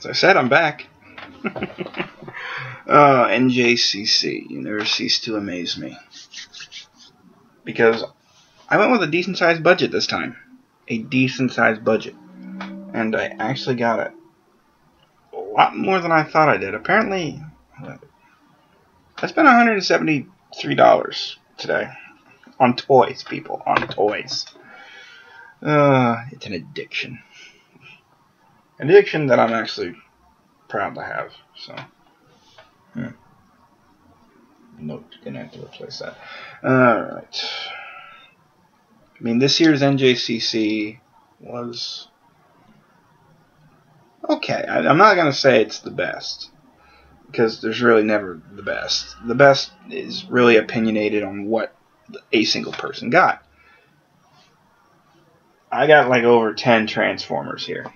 As I said, I'm back. NJCC, you never cease to amaze me. Because I went with a decent-sized budget this time. A decent-sized budget. And I actually got it. A lot more than I thought I did. Apparently, I spent $173 today. On toys, people. On toys. It's an addiction. An addiction that I'm actually proud to have. So, note, gonna have to replace that. Alright. I mean, this year's NJCC was okay. I'm not gonna say it's the best, because there's really never the best. The best is really opinionated on what a single person got. I got like over 10 Transformers here.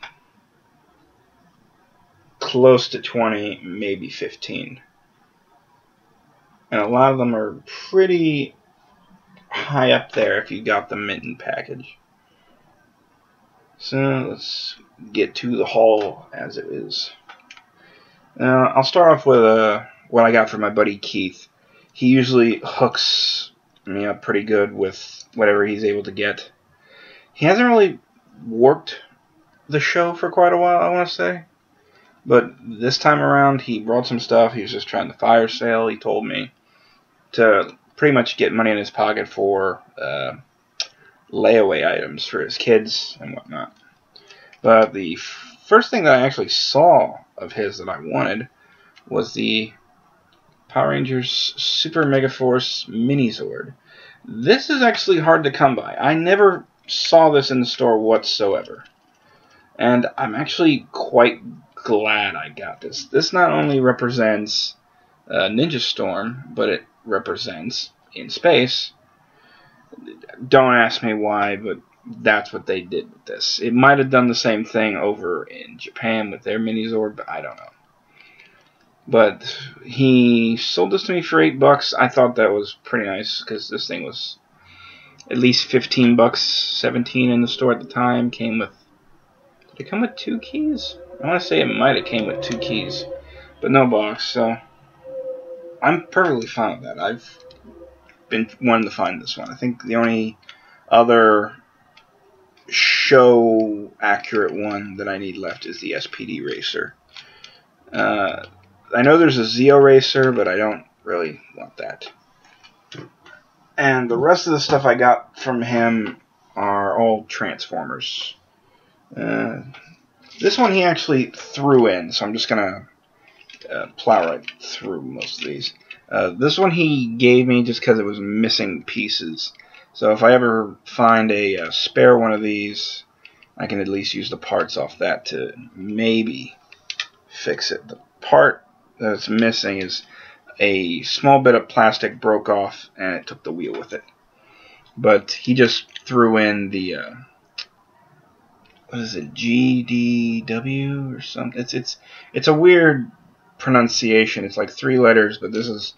Close to 20, maybe 15. And a lot of them are pretty high up there if you got the mitten package. So let's get to the haul as it is. I'll start off with what I got from my buddy Keith. He usually hooks me up pretty good with whatever he's able to get. He hasn't really worked the show for quite a while, I want to say. But this time around, he brought some stuff. He was just trying to fire sale. He told me to pretty much get money in his pocket for layaway items for his kids and whatnot. But the first thing that I actually saw of his that I wanted was the Power Rangers Super Mega Force Mini-Zord. This is actually hard to come by. I never saw this in the store whatsoever. And I'm actually quite glad I got this. This not only represents Ninja Storm, but it represents in space. Don't ask me why, but that's what they did with this. It might have done the same thing over in Japan with their Mini-Zord, but I don't know. But he sold this to me for $8. I thought that was pretty nice, because this thing was at least $15, $17 in the store at the time. Came with, did it come with 2 keys? I want to say it might have came with 2 keys, but no box, so I'm perfectly fine with that. I've been wanting to find this one. I think the only other show-accurate one that I need left is the SPD Racer. I know there's a Zeo Racer, but I don't really want that. And the rest of the stuff I got from him are all Transformers. This one he actually threw in, so I'm just going to plow right through most of these. This one he gave me just because it was missing pieces. So if I ever find a spare one of these, I can at least use the parts off that to maybe fix it. The part that's missing is a small bit of plastic broke off, and it took the wheel with it. But he just threw in the what is it, GDW or something? It's a weird pronunciation. It's like 3 letters, but this is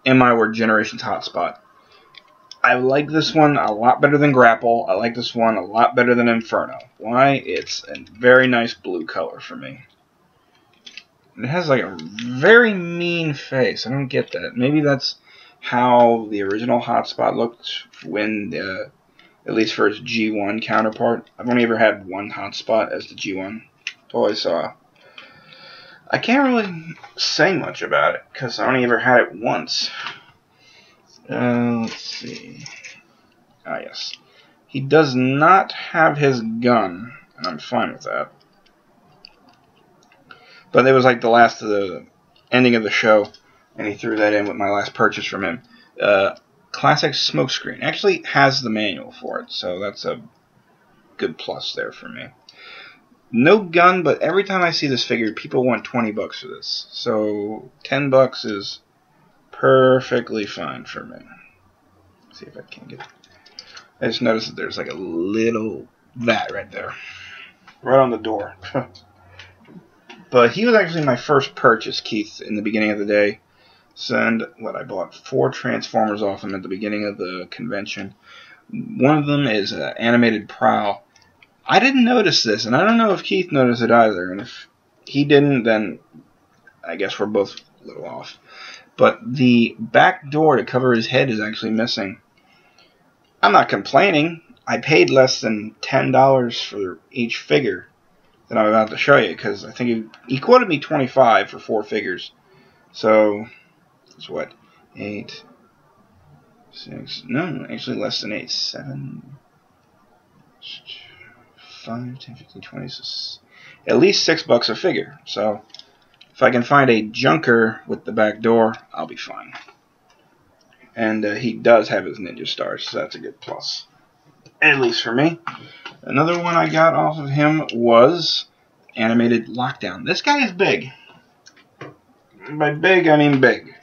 MI Word Generations Hotspot. I like this one a lot better than Grapple. I like this one a lot better than Inferno. Why? It's a very nice blue color for me. It has like a very mean face. I don't get that. Maybe that's how the original Hotspot looked when, at least for its G1 counterpart. I've only ever had one Hotspot as the G1 toy, so I can't really say much about it, because I only ever had it once. Let's see. Ah, yes. He does not have his gun, and I'm fine with that. But it was like the last of the ending of the show, and he threw that in with my last purchase from him. Classic Smokescreen. Actually has the manual for it, so that's a good plus there for me. No gun, but every time I see this figure, people want $20 for this. So $10 is perfectly fine for me. Let's see if I can get it. I just noticed that there's like a little that right there. Right on the door. But he was actually my first purchase, Keith, in the beginning of the day. And I bought 4 Transformers off him at the beginning of the convention. One of them is Animated Prowl. I didn't notice this, and I don't know if Keith noticed it either. And if he didn't, then I guess we're both a little off. But the back door to cover his head is actually missing. I'm not complaining. I paid less than $10 for each figure that I'm about to show you, because I think he quoted me $25 for 4 figures. So, it's what? 8, 6, no, actually less than 8, 7, 5, 10, 15, 20, so at least $6 a figure. So, if I can find a junker with the back door, I'll be fine. And he does have his ninja stars, so that's a good plus. At least for me. Another one I got off of him was Animated Lockdown. This guy is big. By big, I mean big.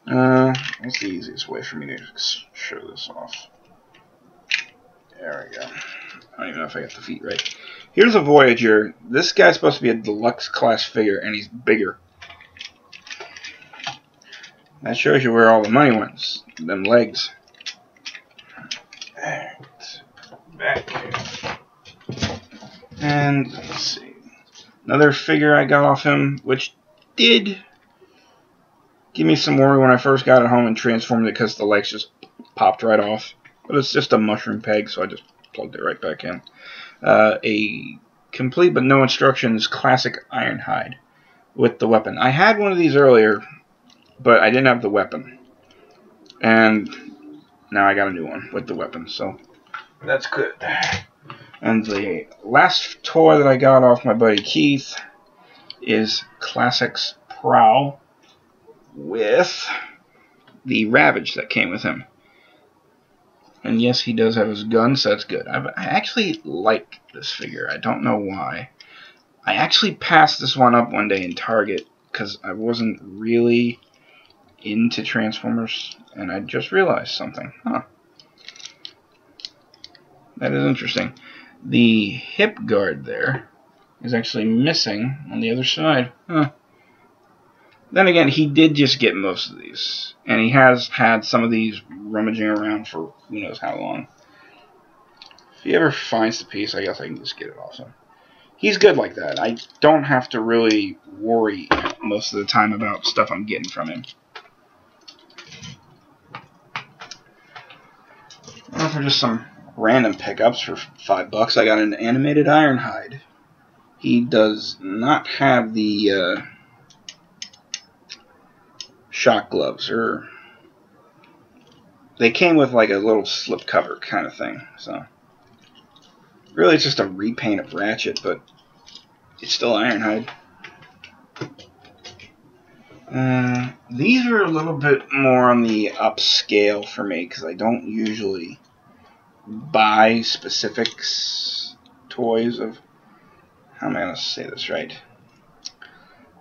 What's the easiest way for me to show this off? There we go. I don't even know if I got the feet right. Here's a Voyager. This guy's supposed to be a deluxe class figure, and he's bigger. That shows you where all the money went. Them legs. Back. And let's see. Another figure I got off him, which did give me some worry when I first got it home and transformed it because the legs just popped right off. But it's just a mushroom peg, so I just plugged it right back in. A complete but no instructions classic Ironhide with the weapon. I had one of these earlier, but I didn't have the weapon. And now I got a new one with the weapon, so that's good. And the last toy that I got off my buddy Keith is Classics Prowl with the Ravage that came with him. And yes, he does have his gun, so that's good. I actually like this figure. I don't know why. I actually passed this one up one day in Target because I wasn't really into Transformers, and I just realized something. Huh. That is interesting. The hip guard there is actually missing on the other side. Huh. Then again, he did just get most of these. And he has had some of these rummaging around for who knows how long. If he ever finds the piece, I guess I can just get it off him. He's good like that. I don't have to really worry most of the time about stuff I'm getting from him. Well, for just some random pickups for $5, I got an Animated Ironhide. He does not have the shock gloves, or they came with like a little slip cover kind of thing. So really, it's just a repaint of Ratchet, but it's still Ironhide. These are a little bit more on the upscale for me because I don't usually buy specifics toys of. How am I going to say this right?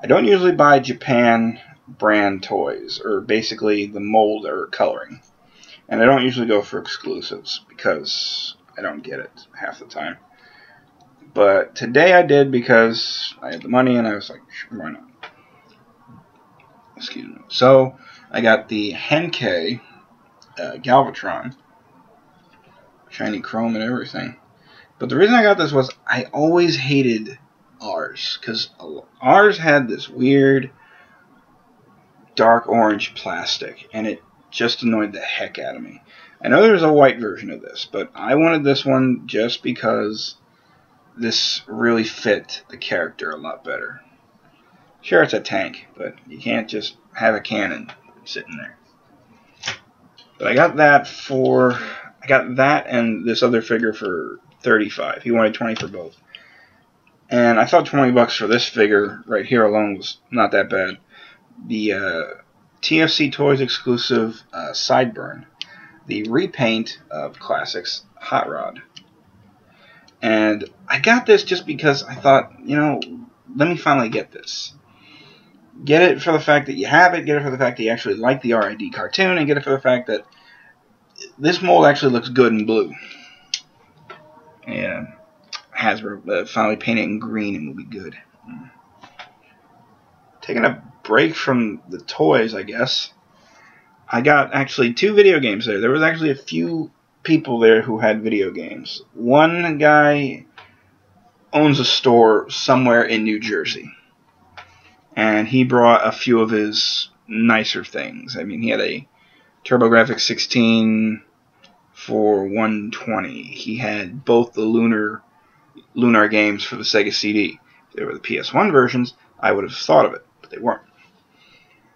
I don't usually buy Japan brand toys, or basically the mold or coloring. And I don't usually go for exclusives because I don't get it half the time. But today I did because I had the money and I was like, sure, why not? Excuse me. So I got the Henkei Galvatron, shiny chrome and everything. But the reason I got this was I always hated ours, because ours had this weird dark orange plastic, and it just annoyed the heck out of me. I know there's a white version of this, but I wanted this one just because this really fit the character a lot better. Sure, it's a tank, but you can't just have a cannon sitting there. But I got that and this other figure for $35. He wanted $20 for both. And I thought $20 for this figure right here alone was not that bad. The TFC Toys exclusive Sideburn, the repaint of Classics Hot Rod. And I got this just because I thought, you know, let me finally get this. Get it for the fact that you have it, get it for the fact that you actually like the RID cartoon, and get it for the fact that this mold actually looks good in blue. Yeah, Hasbro finally painted it in green and will be good. Taking a break from the toys, I guess. I got actually 2 video games there. There was actually a few people there who had video games. One guy owns a store somewhere in New Jersey. and he brought a few of his nicer things. I mean, he had a TurboGrafx 16 for $120. He had both the Lunar games for the Sega CD. If they were the PS1 versions, I would have thought of it, but they weren't.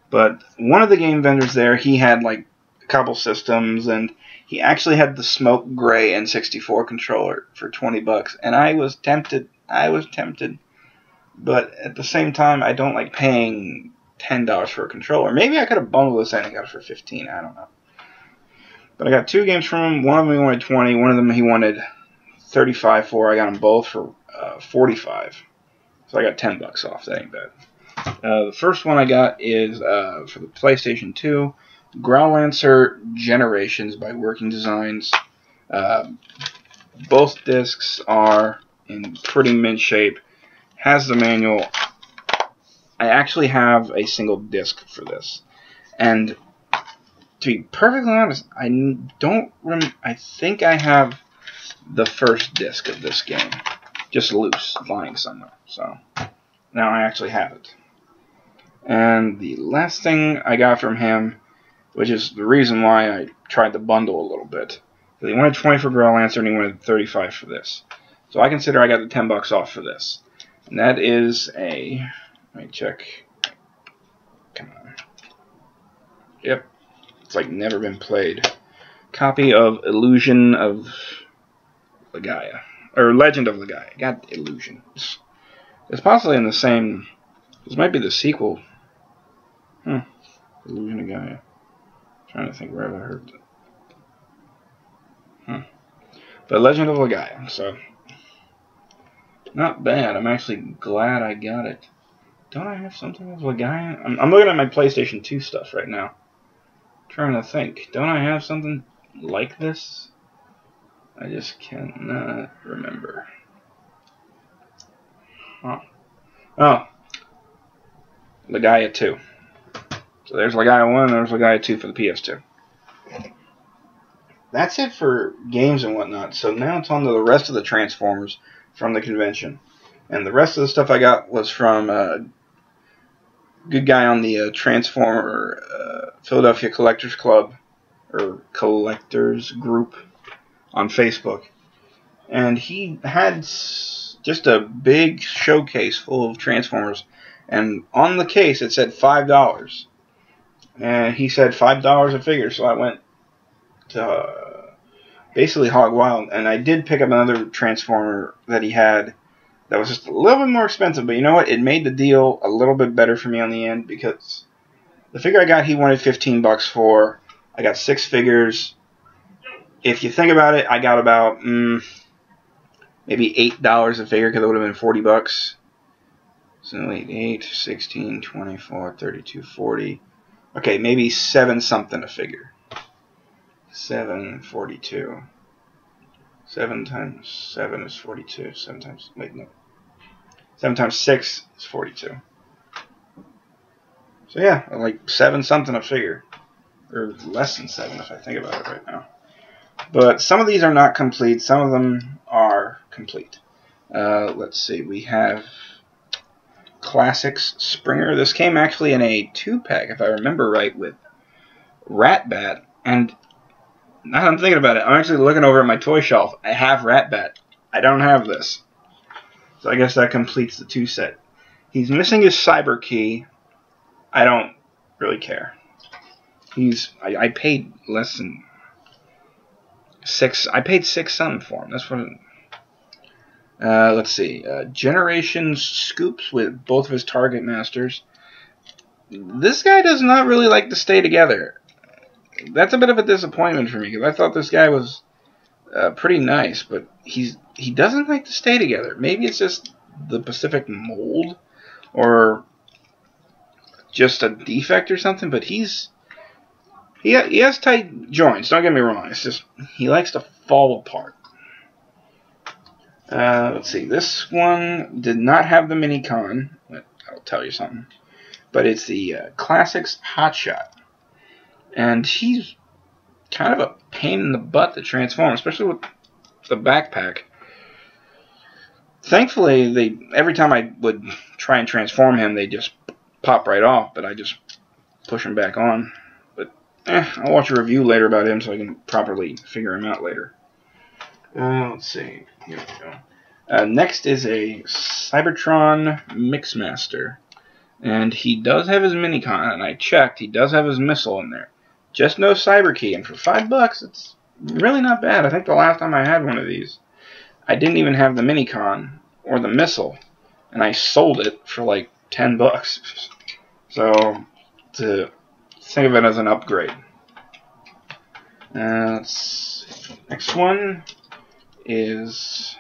But one of the game vendors there, he had like a couple systems, and he actually had the Smoke Gray N64 controller for $20, and I was tempted. But at the same time, I don't like paying $10 for a controller. Maybe I could have bundled this in and got it for $15. I don't know. But I got two games from him. One of them he wanted $20. One of them he wanted $35 for. I got them both for $45. So I got $10 off. That ain't bad. The first one I got is for the PlayStation 2, Growlancer Generations by Working Designs. Both discs are in pretty mint shape. Has the manual. I actually have a single disc for this, and to be perfectly honest, I think I have the first disc of this game, just loose, lying somewhere. So now I actually have it. And the last thing I got from him, which is the reason why I tried to bundle a little bit, he wanted $20 for Growlancer and he wanted $35 for this. So I consider I got the $10 off for this. And that is a, let me check. Come on. Yep. It's like never been played. Copy of Illusion of Legaia. Or Legend of Legaia. Got Illusion. It's possibly in the same, this might be the sequel. Illusion of Gaia. Trying to think where I heard it. But Legend of Legaia. So, not bad. I'm actually glad I got it. Don't I have something with Legaia? I'm looking at my PlayStation 2 stuff right now. Trying to think. Don't I have something like this? I just cannot remember. Oh. Legaia 2. So there's Legaia 1 and there's Legaia 2 for the PS2. That's it for games and whatnot. So now it's on to the rest of the Transformers from the convention. And the rest of the stuff I got was from a good guy on the Transformer Philadelphia Collectors Club, or Collectors Group on Facebook. And he had just a big showcase full of Transformers. And on the case it said $5. And he said $5 a figure, so I went to basically hog wild. And I did pick up another Transformer that he had that was just a little bit more expensive. But you know what? It made the deal a little bit better for me on the end, because the figure I got he wanted $15 for. I got 6 figures. If you think about it, I got about maybe $8 a figure, because it would have been $40. So 8, 16, 24, 32, 40. Okay, maybe 7 something a figure. 742. 7 times 7 is 42. 7 times, wait, no. 7 times 6 is 42. So yeah, like 7 something a figure. Or less than 7 if I think about it right now. But some of these are not complete. Some of them are complete. Let's see. We have Classics Springer. This came actually in a 2-pack, if I remember right, with Rat-Bat. And now I'm thinking about it, I'm actually looking over at my toy shelf. I have Rat-Bat. I don't have this. So I guess that completes the 2 set. He's missing his Cyber Key. I don't really care. I paid less than 6. I paid 6 something for him. That's what it, let's see. Generations Scoops with both of his Target Masters. This guy does not really like to stay together. That's a bit of a disappointment for me, because I thought this guy was pretty nice, but he doesn't like to stay together. Maybe it's just the Pacific mold, or just a defect or something, but he has tight joints, don't get me wrong. It's just he likes to fall apart. Let's see. This one did not have the Mini-Con. I'll tell you something. But it's the Classics Hotshot. And he's kind of a pain in the butt to transform, especially with the backpack. Thankfully, every time I would try and transform him, they just pop right off, but I just push them back on. But I'll watch a review later about him so I can properly figure him out later. Let's see. Here we go. Next is a Cybertron Mixmaster. And he does have his Minicon, and I checked, he does have his missile in there. Just no Cyber Key, and for $5, it's really not bad. I think the last time I had one of these, I didn't even have the Minicon or the missile, and I sold it for like $10. So, to think of it as an upgrade. Next one is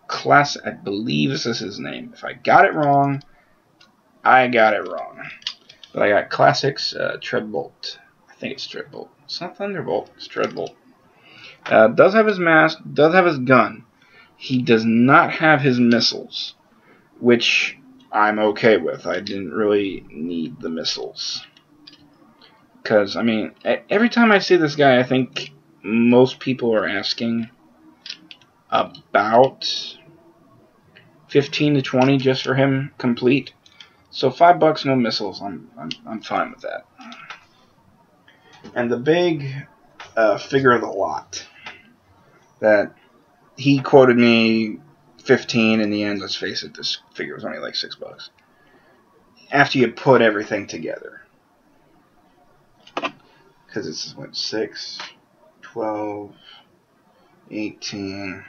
Class, I believe this is his name. If I got it wrong, I got it wrong. But I got Classics Treadbolt. I think it's Treadbolt. It's not Thunderbolt. It's Treadbolt. Does have his mask. Does have his gun. He does not have his missiles, which I'm okay with. I didn't really need the missiles. Because, I mean, every time I see this guy, I think most people are asking about 15 to 20 just for him complete. So $5, no missiles. I'm fine with that. And the big figure of the lot that he quoted me 15 in the end. Let's face it, this figure was only like $6. After you put everything together, because it's what 6, 12, 18.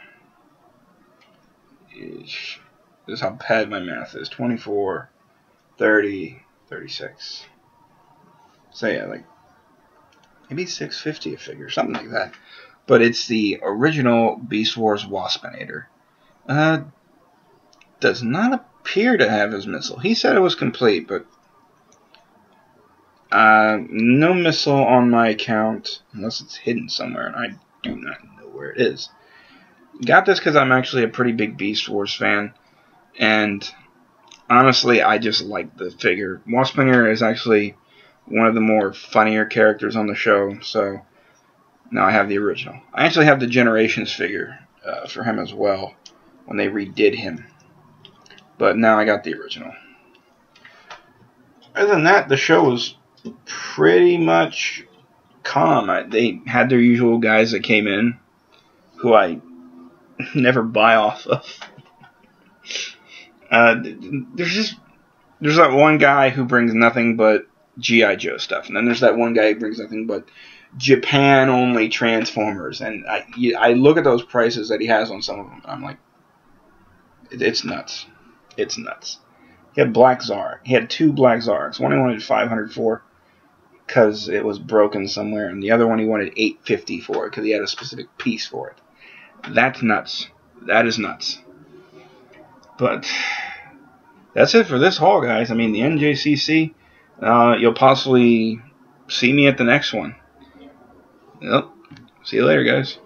This is how bad my math is. 24. 30, 36. So yeah, like maybe $6.50 a figure, something like that. But it's the original Beast Wars Waspinator. Does not appear to have his missile. He said it was complete, but no missile on my account unless it's hidden somewhere, and I do not know where it is. Got this because I'm actually a pretty big Beast Wars fan, and honestly, I just like the figure. Waspinator is actually one of the more funnier characters on the show, so now I have the original. I actually have the Generations figure for him as well when they redid him, but now I got the original. Other than that, the show was pretty much calm. They had their usual guys that came in, who I never buy off of. There's that one guy who brings nothing but G.I. Joe stuff, and then there's that one guy who brings nothing but Japan-only Transformers, and I look at those prices that he has on some of them, and I'm like, it's nuts. It's nuts. He had Black Zar. He had 2 Black Zars. One he wanted $500 for because it was broken somewhere, and the other one he wanted $850 for because he had a specific piece for it. That's nuts. That is nuts. But that's it for this haul, guys. I mean, the NJCC, you'll possibly see me at the next one. Yep. See you later, guys.